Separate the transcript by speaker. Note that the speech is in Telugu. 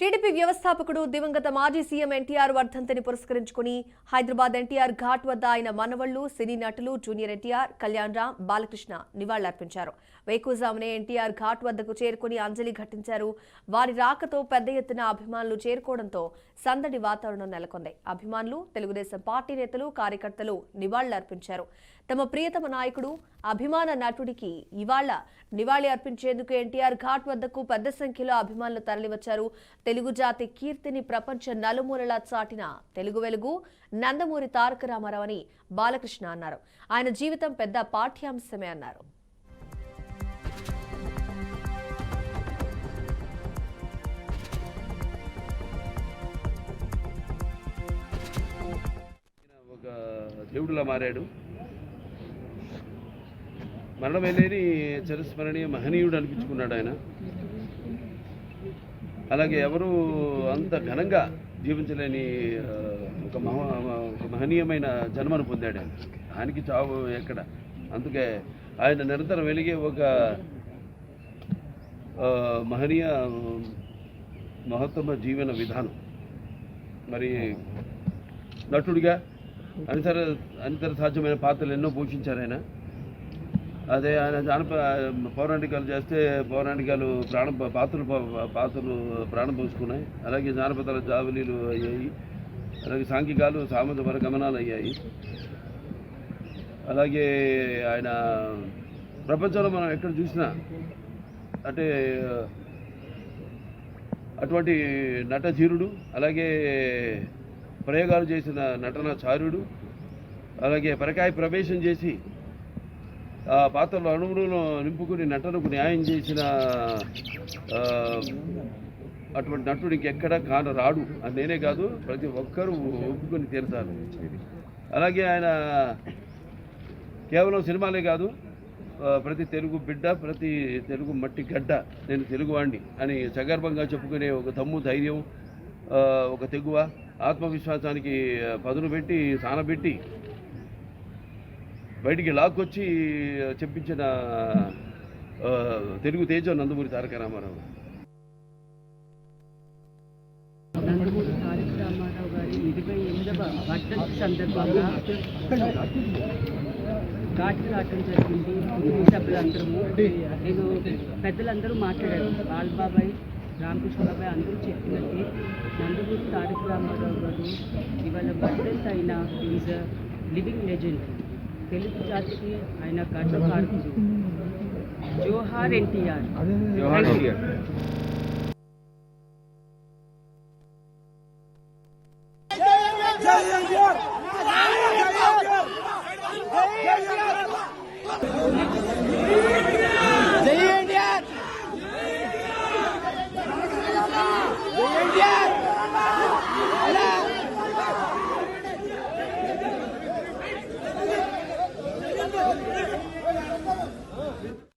Speaker 1: టీడీపీ వ్యవస్థాపకుడు దివంగత మాజీ సీఎం ఎన్టీఆర్ వర్ధంతిని పురస్కరించుకుని హైదరాబాద్ ఎన్టీఆర్ ఘాట్ వద్ద ఆయన మనవళ్లు, సినీ నటులు, జూనియర్ ఎన్టీఆర్, కళ్యాణ్ రామ్, బాలకృష్ణ నివాళులర్పించారు. వేకుజామునే ఎన్టీఆర్ ఘాట్ వద్దకు చేరుకుని అంజలి ఘటించారు. వారి రాకతో పెద్ద ఎత్తున అభిమానులు చేరుకోవడంతో సందడి వాతావరణం నెలకొంది. అభిమానులు, తెలుగుదేశం పార్టీ నేతలు, కార్యకర్తలు నివాళులర్పించారు. తమ ప్రియతమ నాయకుడు, అభిమాన నటుడికి ఇవాళ నివాళి అర్పించేందుకు ఎన్టీఆర్ ఘాట్ వద్దకు పెద్ద సంఖ్యలో అభిమానులు తరలివచ్చారు. తెలుగు జాతి కీర్తిని ప్రపంచ నలుమూలలా చాటిన తెలుగు వెలుగు నందమూరి తారక రామారావు అని బాలకృష్ణ అన్నారు. ఆయన జీవితం పెద్ద పాఠ్యాంశమే అన్నారు.
Speaker 2: ఒక దేవుడిలా మారాడు. మరణమేలేని చిరస్మరణీయ మహనీయుడు అనిపించుకున్నాడు ఆయన. అలాగే ఎవరు అంత ఘనంగా జీవించలేని ఒక మహనీయమైన జన్మను పొందాడు ఆయన. ఆయనకి చావు ఎక్కడ. అందుకే ఆయన నిరంతరం వెలిగే ఒక మహనీయ మహత్తమ జీవన విధానం. మరి నటుడిగా అనితర సాధ్యమైన పాత్రలు ఎన్నో పోషించారు ఆయన. అదే ఆయన పౌరాణికాలు చేస్తే పౌరాణికాలు పాత్రలు ప్రాణం పోసుకున్నాయి. అలాగే జానపదాల జావలీలు అయ్యాయి. అలాగే సాంఘికాలు సామాజిక గమనాలు అయ్యాయి. అలాగే ఆయన ప్రపంచంలో మనం ఎక్కడ చూసినా అంటే అటువంటి నటధీరుడు, అలాగే ప్రయోగాలు చేసిన నటనాచార్యుడు, అలాగే పరకాయ ప్రవేశం చేసి ఆ పాత్రలో అణువులను నింపుకుని నటనకు న్యాయం చేసిన అటువంటి నటుడు ఇంకెక్కడ రాడు అని నేనే కాదు, ప్రతి ఒక్కరూ ఒప్పుకొని తీరుతారు. అలాగే ఆయన కేవలం సినిమాలే కాదు, ప్రతి తెలుగు బిడ్డ, ప్రతి తెలుగు మట్టి గడ్డ, నేను తెలుగువాణ్ణి అని సగర్భంగా చెప్పుకునే ఒక దమ్ము, ధైర్యం, ఒక తెగువ, ఆత్మవిశ్వాసానికి పదును పెట్టి సానబెట్టి బయటికి లాక్కొచ్చి చెప్పించిన తెలుగు తేజం నందమూరి తారక రామారావు.
Speaker 3: నందమూరి తారక రామారావు గారి 28వ వర్ధంతి సందర్భంగా ఘాట్కి రావటం జరిగింది. కుటుంబ సభ్యులందరూ, నేను పెద్దలందరూ మాట్లాడారు. బాలబాబాయ్, రామకృష్ణ బాబాయ్ అందరూ చెప్పినట్టే నందమూరి తారక రామారావు గారు ఇవాళ వర్ధంతి అయిన is a living legend. Telugu జాతికి ఆయన గర్వకారకుడు. జోహార్ ఎన్టీఆర్.